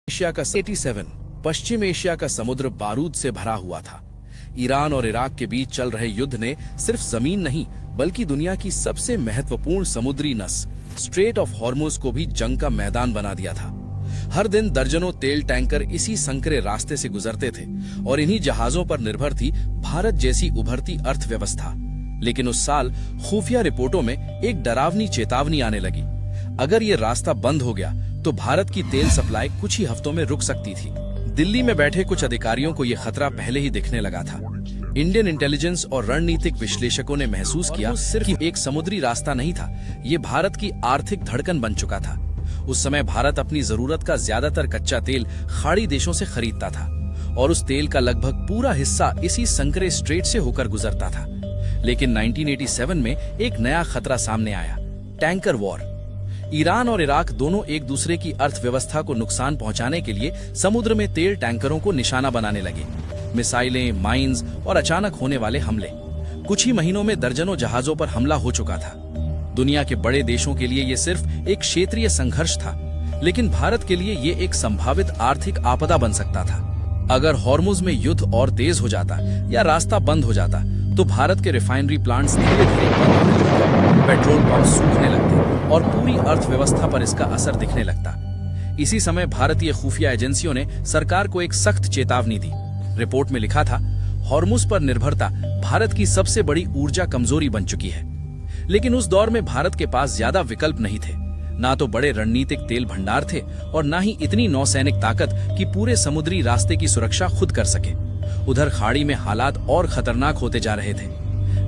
Asia का 87 पश्चिम Asia का समुद्र बारूद से भरा हुआ था। ईरान और इराक के बीच चल रहे युद्ध ने सिर्फ जमीन नहीं बल्कि दुनिया की सबसे महत्वपूर्ण समुद्री नस स्ट्रेट ऑफ हॉर्मुज को भी जंग का मैदान बना दिया था। हर दिन दर्जनों तेल टैंकर इसी संकरे रास्ते से गुजरते थे और इन्हीं जहाजों पर निर्भर थी भारत जैसी उभरती अर्थव्यवस्था। लेकिन उस साल खुफिया रिपोर्टों में एक डरावनी चेतावनी आने लगी। अगर ये रास्ता बंद हो गया तो भारत की तेल सप्लाई कुछ ही हफ्तों में रुक सकती थी। दिल्ली में बैठे कुछ अधिकारियों को यह खतरा पहले ही दिखने लगा था। इंडियन इंटेलिजेंस और रणनीतिक विश्लेषकों ने महसूस किया सिर्फ एक समुद्री रास्ता नहीं था, ये भारत की आर्थिक धड़कन बन चुका था। उस समय भारत अपनी जरूरत का ज्यादातर कच्चा तेल खाड़ी देशों से खरीदता था और उस तेल का लगभग पूरा हिस्सा इसी संकरे स्ट्रेट से होकर गुजरता था। लेकिन 1987 में एक नया खतरा सामने आया, टैंकर वॉर। ईरान और इराक दोनों एक दूसरे की अर्थव्यवस्था को नुकसान पहुंचाने के लिए समुद्र में तेल टैंकरों को निशाना बनाने लगे। मिसाइलें, माइंस और अचानक होने वाले हमले। कुछ ही महीनों में दर्जनों जहाजों पर हमला हो चुका था। दुनिया के बड़े देशों के लिए ये सिर्फ एक क्षेत्रीय संघर्ष था, लेकिन भारत के लिए ये एक संभावित आर्थिक आपदा बन सकता था। अगर हॉर्मुज में युद्ध और तेज हो जाता या रास्ता बंद हो जाता तो भारत के रिफाइनरी प्लांट्स धीरे धीरे बंद होने लगते, पेट्रोल पंप सूखने लगते और पूरी अर्थव्यवस्था पर इसका असर दिखने लगता। इसी समय भारतीय खुफिया एजेंसियों ने सरकार को एक सख्त चेतावनी दी। रिपोर्ट में लिखा था, हॉर्मुज पर निर्भरता भारत की सबसे बड़ी ऊर्जा कमजोरी बन चुकी है। लेकिन उस दौर में भारत के पास ज्यादा विकल्प नहीं थे। ना तो बड़े रणनीतिक तेल भंडार थे और ना ही इतनी नौसैनिक ताकत कि पूरे समुद्री रास्ते की सुरक्षा खुद कर सके। उधर खाड़ी में हालात और खतरनाक होते जा रहे थे।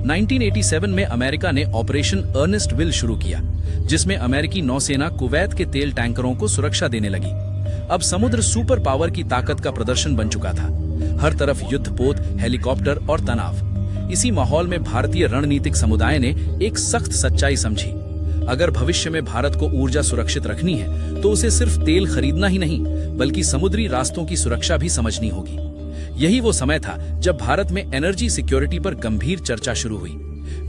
1987 में अमेरिका ने ऑपरेशन अर्नेस्ट विल शुरू किया, जिसमें अमेरिकी नौसेना कुवैत के तेल टैंकरों को सुरक्षा देने लगी। अब समुद्र सुपर पावर की ताकत का प्रदर्शन बन चुका था। हर तरफ युद्धपोत, हेलीकॉप्टर और तनाव। इसी माहौल में भारतीय रणनीतिक समुदाय ने एक सख्त सच्चाई समझी। अगर भविष्य में भारत को ऊर्जा सुरक्षित रखनी है तो उसे सिर्फ तेल खरीदना ही नहीं बल्कि समुद्री रास्तों की सुरक्षा भी समझनी होगी। यही वो समय था जब भारत में एनर्जी सिक्योरिटी पर गंभीर चर्चा शुरू हुई।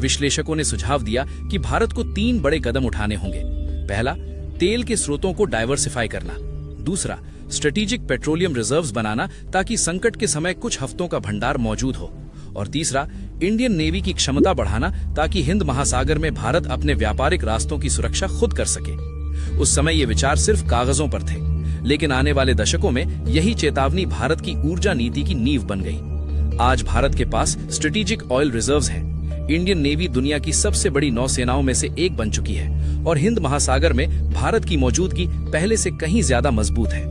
विश्लेषकों ने सुझाव दिया कि भारत को 3 बड़े कदम उठाने होंगे। पहला, तेल के स्रोतों को डाइवर्सिफाई करना। दूसरा, स्ट्रेटेजिक पेट्रोलियम रिजर्व्स बनाना ताकि संकट के समय कुछ हफ्तों का भंडार मौजूद हो। और तीसरा, इंडियन नेवी की क्षमता बढ़ाना ताकि हिंद महासागर में भारत अपने व्यापारिक रास्तों की सुरक्षा खुद कर सके। उस समय ये विचार सिर्फ कागजों पर थे, लेकिन आने वाले दशकों में यही चेतावनी भारत की ऊर्जा नीति की नींव बन गई। आज भारत के पास स्ट्रेटेजिक ऑयल रिजर्व्स हैं। इंडियन नेवी दुनिया की सबसे बड़ी नौसेनाओं में से एक बन चुकी है और हिंद महासागर में भारत की मौजूदगी पहले से कहीं ज्यादा मजबूत है।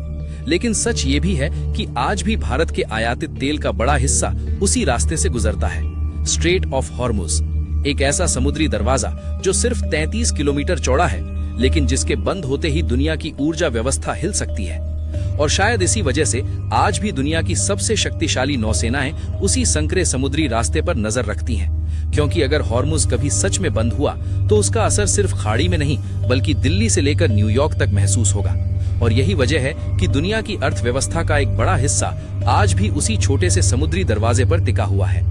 लेकिन सच ये भी है कि आज भी भारत के आयातित तेल का बड़ा हिस्सा उसी रास्ते से गुजरता है, स्ट्रेट ऑफ हॉर्मुज। एक ऐसा समुद्री दरवाजा जो सिर्फ 33 किलोमीटर चौड़ा है, लेकिन जिसके बंद होते ही दुनिया की ऊर्जा व्यवस्था हिल सकती है। और शायद इसी वजह से आज भी दुनिया की सबसे शक्तिशाली नौसेनाएं उसी संकरे समुद्री रास्ते पर नजर रखती हैं, क्योंकि अगर हॉर्मुज कभी सच में बंद हुआ तो उसका असर सिर्फ खाड़ी में नहीं बल्कि दिल्ली से लेकर न्यूयॉर्क तक महसूस होगा। और यही वजह है कि दुनिया की अर्थव्यवस्था का एक बड़ा हिस्सा आज भी उसी छोटे से समुद्री दरवाजे पर टिका हुआ है।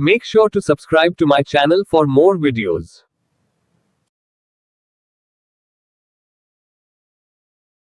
Make sure to subscribe to my channel for more videos.